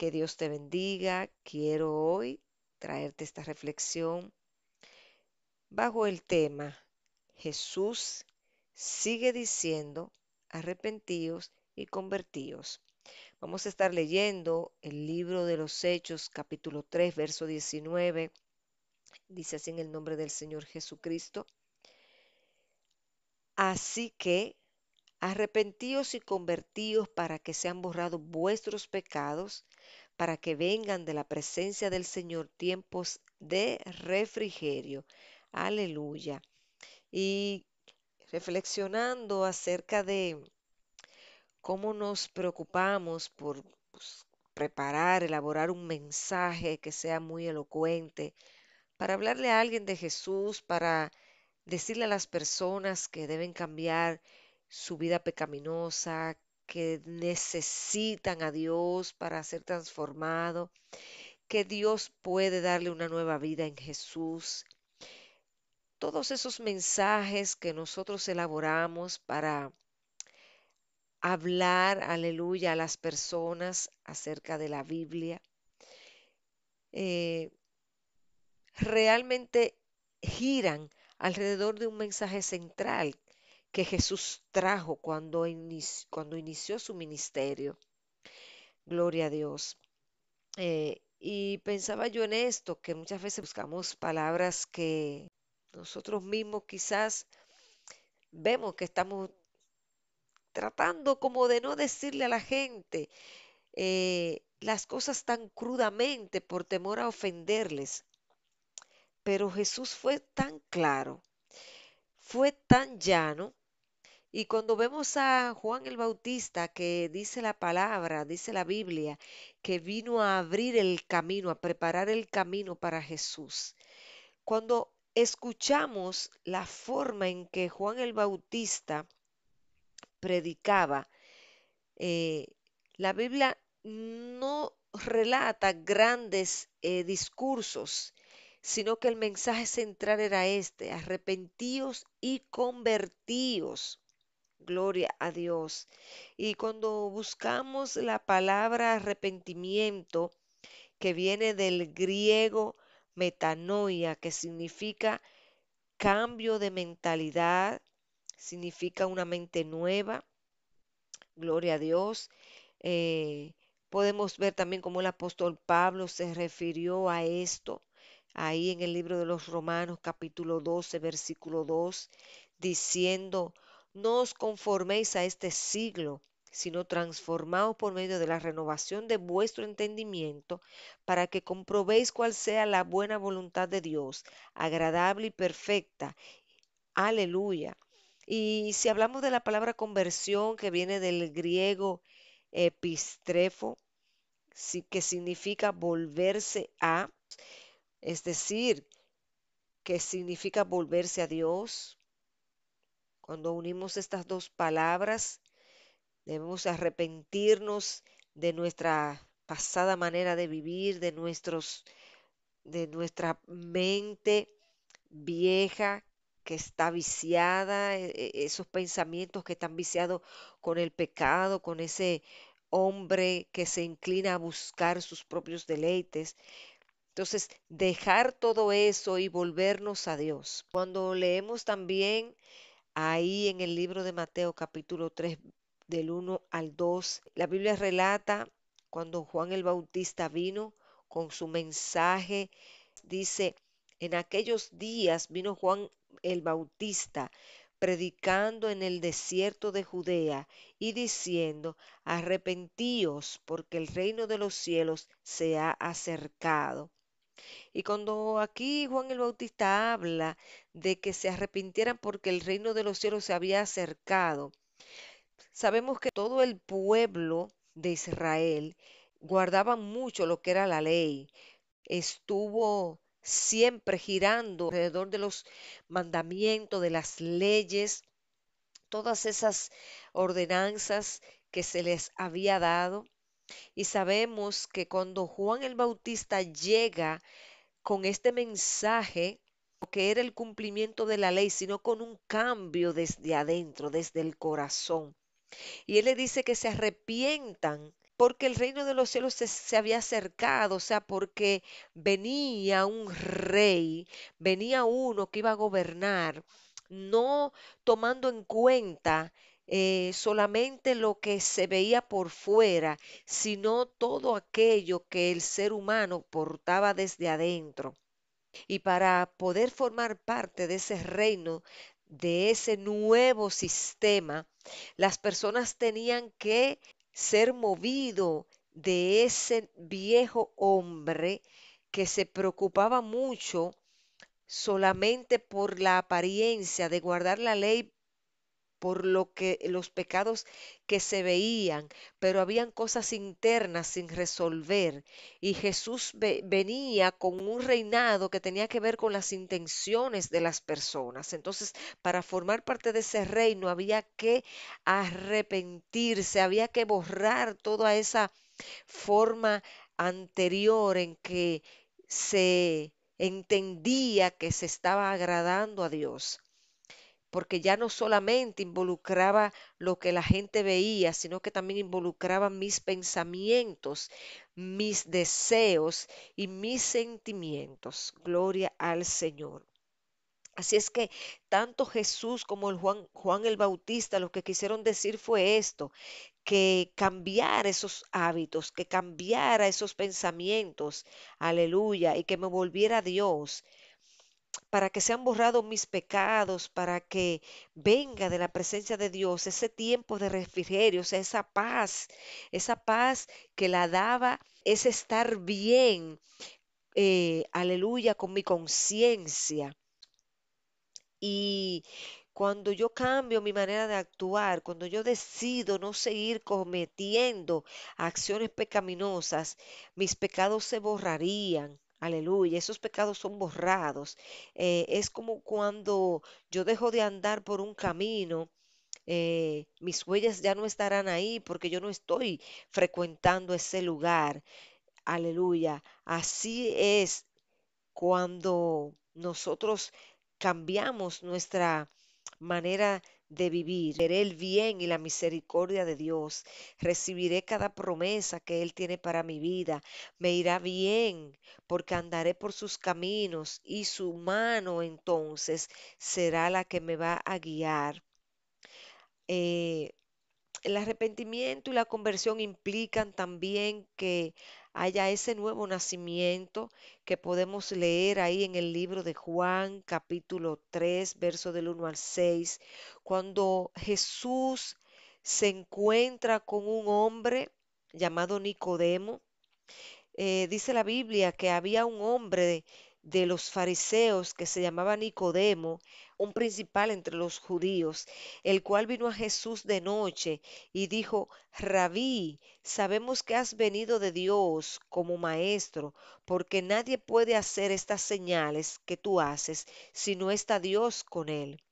Que Dios te bendiga. Quiero hoy traerte esta reflexión bajo el tema Jesús sigue diciendo arrepentíos y convertíos. Vamos a estar leyendo el libro de los Hechos, capítulo 3, verso 19. Dice así en el nombre del Señor Jesucristo. Así que arrepentíos y convertíos para que sean borrados vuestros pecados, para que vengan de la presencia del Señor tiempos de refrigerio. Aleluya. Y reflexionando acerca de cómo nos preocupamos por preparar, elaborar un mensaje que sea muy elocuente, para hablarle a alguien de Jesús, para decirle a las personas que deben cambiar su vida pecaminosa, que necesitan a Dios para ser transformado, que Dios puede darle una nueva vida en Jesús. Todos esos mensajes que nosotros elaboramos para hablar, aleluya, a las personas acerca de la Biblia, eh, realmente giran alrededor de un mensaje central que Jesús trajo cuando inició su ministerio. Gloria a Dios. Y pensaba yo en esto, que muchas veces buscamos palabras que nosotros mismos quizás vemos que estamos tratando como de no decirle a la gente las cosas tan crudamente por temor a ofenderles. Pero Jesús fue tan claro, fue tan llano. Y cuando vemos a Juan el Bautista, que dice la palabra, dice la Biblia, que vino a abrir el camino, a preparar el camino para Jesús. Cuando escuchamos la forma en que Juan el Bautista predicaba, eh, la Biblia no relata grandes discursos, sino que el mensaje central era este: arrepentíos y convertíos. Gloria a Dios. Y cuando buscamos la palabra arrepentimiento, que viene del griego metanoia, que significa cambio de mentalidad, significa una mente nueva, gloria a Dios. Eh, Podemos ver también cómo el apóstol Pablo se refirió a esto ahí en el libro de los Romanos capítulo 12 versículo 2, diciendo: no os conforméis a este siglo, sino transformaos por medio de la renovación de vuestro entendimiento, para que comprobéis cuál sea la buena voluntad de Dios, agradable y perfecta. Aleluya. Y si hablamos de la palabra conversión, que viene del griego epistrefo, que significa volverse a, es decir, que significa volverse a Dios. Cuando unimos estas dos palabras, debemos arrepentirnos de nuestra pasada manera de vivir, de nuestra mente vieja que está viciada, esos pensamientos que están viciados con el pecado, con ese hombre que se inclina a buscar sus propios deleites. Entonces, dejar todo eso y volvernos a Dios. Cuando leemos también ahí en el libro de Mateo capítulo 3 del 1 al 2, la Biblia relata cuando Juan el Bautista vino con su mensaje. Dice: en aquellos días vino Juan el Bautista predicando en el desierto de Judea y diciendo: arrepentíos, porque el reino de los cielos se ha acercado. Y cuando aquí Juan el Bautista habla de que se arrepintieran porque el reino de los cielos se había acercado, sabemos que todo el pueblo de Israel guardaba mucho lo que era la ley, estuvo siempre girando alrededor de los mandamientos, de las leyes, todas esas ordenanzas que se les había dado. Y sabemos que cuando Juan el Bautista llega con este mensaje, que era el cumplimiento de la ley, sino con un cambio desde adentro, desde el corazón. Y él le dice que se arrepientan porque el reino de los cielos se había acercado, o sea, porque venía un rey, venía uno que iba a gobernar, no tomando en cuenta solamente lo que se veía por fuera, sino todo aquello que el ser humano portaba desde adentro. Y para poder formar parte de ese reino, de ese nuevo sistema, las personas tenían que ser movido de ese viejo hombre que se preocupaba mucho solamente por la apariencia de guardar la ley por lo que los pecados que se veían, pero habían cosas internas sin resolver. Y Jesús venía con un reinado que tenía que ver con las intenciones de las personas. Entonces, para formar parte de ese reino había que arrepentirse, había que borrar toda esa forma anterior en que se entendía que se estaba agradando a Dios, porque ya no solamente involucraba lo que la gente veía, sino que también involucraba mis pensamientos, mis deseos y mis sentimientos. Gloria al Señor. Así es que tanto Jesús como el Juan el Bautista lo que quisieron decir fue esto, que cambiara esos hábitos, que cambiara esos pensamientos, aleluya, y que me volviera a Dios, para que sean borrados mis pecados, para que venga de la presencia de Dios ese tiempo de refrigerio, o sea, esa paz que la daba, ese estar bien, aleluya, con mi conciencia. Y cuando yo cambio mi manera de actuar, cuando yo decido no seguir cometiendo acciones pecaminosas, mis pecados se borrarían. Aleluya, esos pecados son borrados. Es como cuando yo dejo de andar por un camino, mis huellas ya no estarán ahí porque yo no estoy frecuentando ese lugar. Aleluya. Así es cuando nosotros cambiamos nuestra manera de vivir, veré el bien y la misericordia de Dios, recibiré cada promesa que Él tiene para mi vida, me irá bien porque andaré por sus caminos y su mano entonces será la que me va a guiar. Eh, el arrepentimiento y la conversión implican también que haya ese nuevo nacimiento que podemos leer ahí en el libro de Juan, capítulo 3, verso del 1 al 6, cuando Jesús se encuentra con un hombre llamado Nicodemo. Dice la Biblia que había un hombre de los fariseos que se llamaba Nicodemo, un principal entre los judíos, el cual vino a Jesús de noche y dijo, Rabí, sabemos que has venido de Dios como maestro, porque nadie puede hacer estas señales que tú haces si no está Dios con él.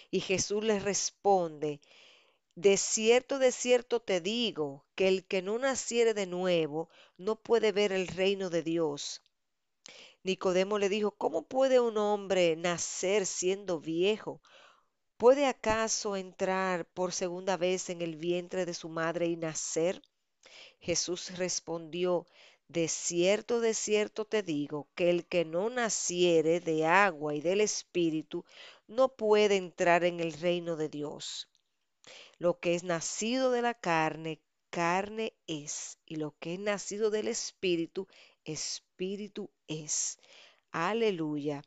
Y Jesús le responde, de cierto te digo, que el que no naciere de nuevo no puede ver el reino de Dios. Nicodemo le dijo, ¿cómo puede un hombre nacer siendo viejo? ¿Puede acaso entrar por segunda vez en el vientre de su madre y nacer? Jesús respondió, de cierto te digo, que el que no naciere de agua y del Espíritu no puede entrar en el reino de Dios. Lo que es nacido de la carne, carne es, y lo que es nacido del Espíritu, Espíritu es. Aleluya.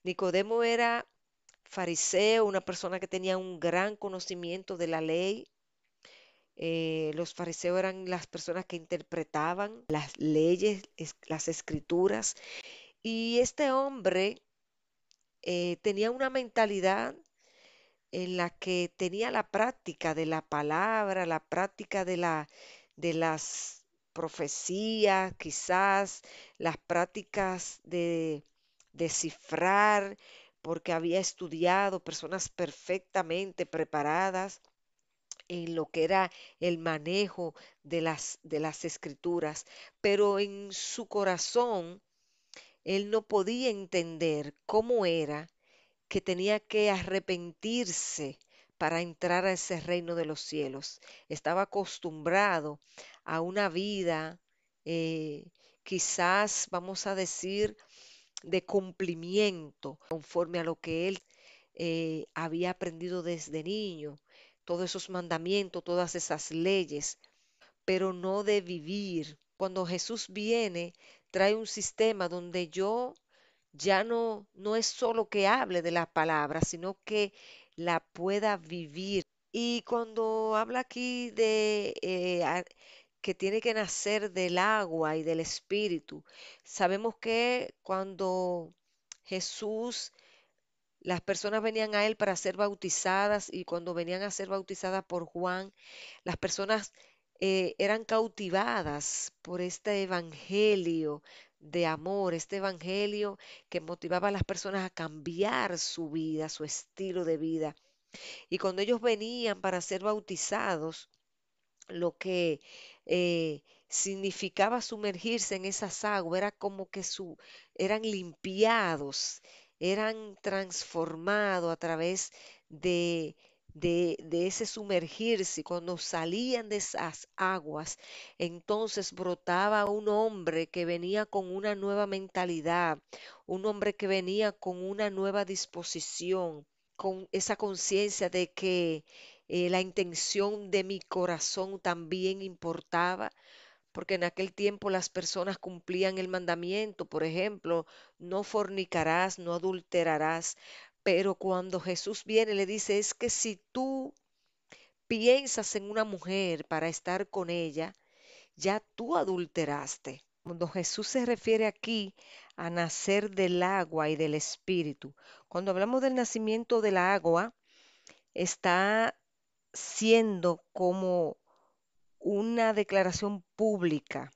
Nicodemo era fariseo, una persona que tenía un gran conocimiento de la ley. Los fariseos eran las personas que interpretaban las leyes, las escrituras. Y este hombre tenía una mentalidad en la que tenía la práctica de la palabra, la práctica de las profecías, quizás las prácticas de descifrar, porque había estudiado personas perfectamente preparadas en lo que era el manejo de las escrituras, pero en su corazón él no podía entender cómo era que tenía que arrepentirse para entrar a ese reino de los cielos. Estaba acostumbrado a una vida, eh, quizás vamos a decir, de cumplimiento, conforme a lo que él había aprendido desde niño, todos esos mandamientos, todas esas leyes, pero no de vivir. Cuando Jesús viene, trae un sistema donde yo ya no es solo que hable de la palabra, sino que la pueda vivir. Y cuando habla aquí de que tiene que nacer del agua y del espíritu, sabemos que cuando Jesús, las personas venían a él para ser bautizadas y cuando venían a ser bautizadas por Juan, las personas eran cautivadas por este evangelio de amor, este evangelio que motivaba a las personas a cambiar su vida, su estilo de vida. Y cuando ellos venían para ser bautizados, lo que significaba sumergirse en esas aguas, era como que eran limpiados, eran transformados a través de, de ese sumergirse. Y cuando salían de esas aguas, entonces brotaba un hombre que venía con una nueva mentalidad, un hombre que venía con una nueva disposición, con esa conciencia de que la intención de mi corazón también importaba, porque en aquel tiempo las personas cumplían el mandamiento, por ejemplo, no fornicarás, no adulterarás, pero cuando Jesús viene le dice, es que si tú piensas en una mujer para estar con ella, ya tú adulteraste. Cuando Jesús se refiere aquí a nacer del agua y del espíritu, cuando hablamos del nacimiento del agua, está siendo como una declaración pública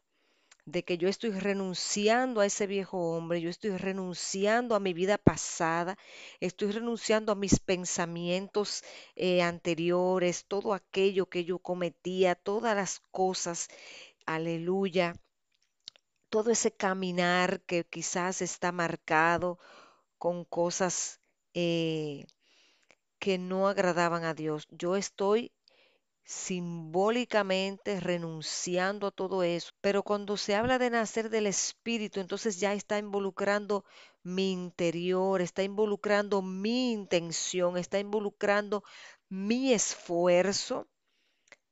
de que yo estoy renunciando a ese viejo hombre, yo estoy renunciando a mi vida pasada, estoy renunciando a mis pensamientos anteriores, todo aquello que yo cometía, todas las cosas, aleluya, todo ese caminar que quizás está marcado con cosas que no agradaban a Dios. Yo estoy simbólicamente renunciando a todo eso. Pero cuando se habla de nacer del Espíritu, entonces ya está involucrando mi interior, está involucrando mi intención, está involucrando mi esfuerzo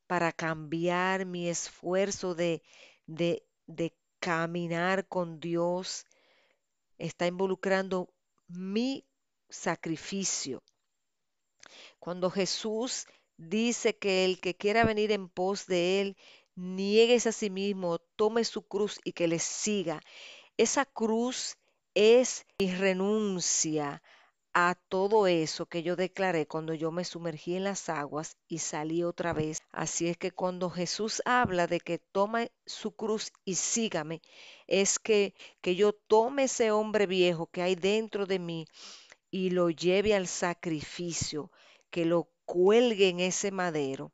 para cambiar, mi esfuerzo de caminar con Dios, está involucrando mi sacrificio. Cuando Jesús dice que el que quiera venir en pos de él, niéguese a sí mismo, tome su cruz y que le siga. Esa cruz es mi renuncia a todo eso que yo declaré cuando yo me sumergí en las aguas y salí otra vez. Así es que cuando Jesús habla de que tome su cruz y sígame, es que yo tome ese hombre viejo que hay dentro de mí y lo lleve al sacrificio, que lo cuelgue en ese madero,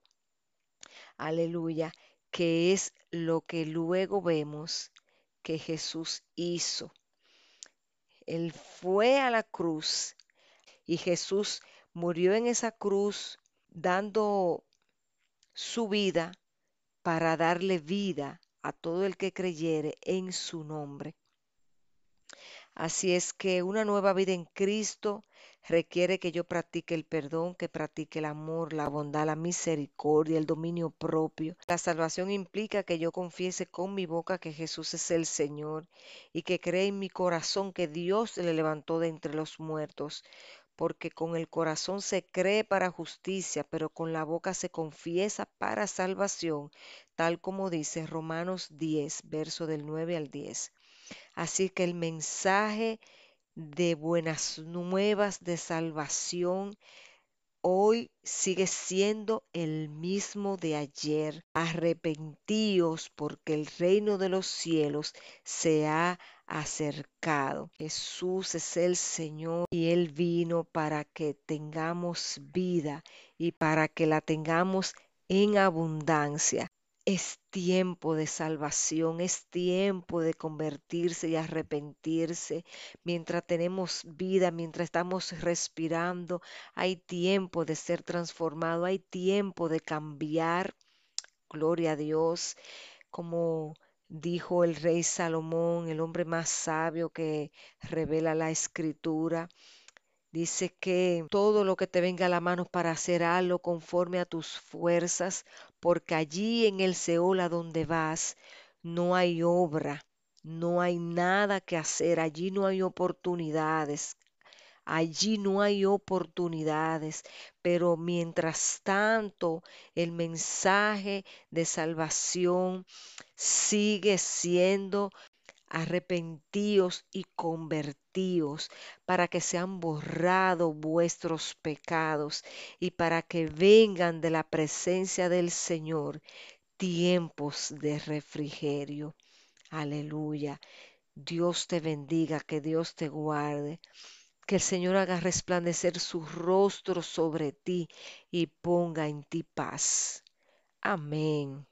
aleluya, que es lo que luego vemos que Jesús hizo. Él fue a la cruz y Jesús murió en esa cruz dando su vida para darle vida a todo el que creyere en su nombre. Así es que una nueva vida en Cristo requiere que yo practique el perdón, que practique el amor, la bondad, la misericordia, el dominio propio. La salvación implica que yo confiese con mi boca que Jesús es el Señor y que cree en mi corazón que Dios le levantó de entre los muertos, porque con el corazón se cree para justicia, pero con la boca se confiesa para salvación, tal como dice Romanos 10, verso del 9 al 10. Así que el mensaje de buenas nuevas de salvación hoy sigue siendo el mismo de ayer. Arrepentíos porque el reino de los cielos se ha acercado. Jesús es el Señor y Él vino para que tengamos vida y para que la tengamos en abundancia. Es tiempo de salvación, es tiempo de convertirse y arrepentirse. Mientras tenemos vida, mientras estamos respirando, hay tiempo de ser transformado, hay tiempo de cambiar. Gloria a Dios. como dijo el rey Salomón, el hombre más sabio que revela la escritura. Dice que todo lo que te venga a la mano para hacer algo conforme a tus fuerzas, porque allí en el Seol a donde vas no hay obra, no hay nada que hacer, allí no hay oportunidades. Allí no hay oportunidades, pero mientras tanto el mensaje de salvación sigue siendo arrepentíos y convertíos para que sean borrados vuestros pecados y para que vengan de la presencia del Señor tiempos de refrigerio. Aleluya. Dios te bendiga, que Dios te guarde. Que el Señor haga resplandecer su rostro sobre ti y ponga en ti paz. Amén.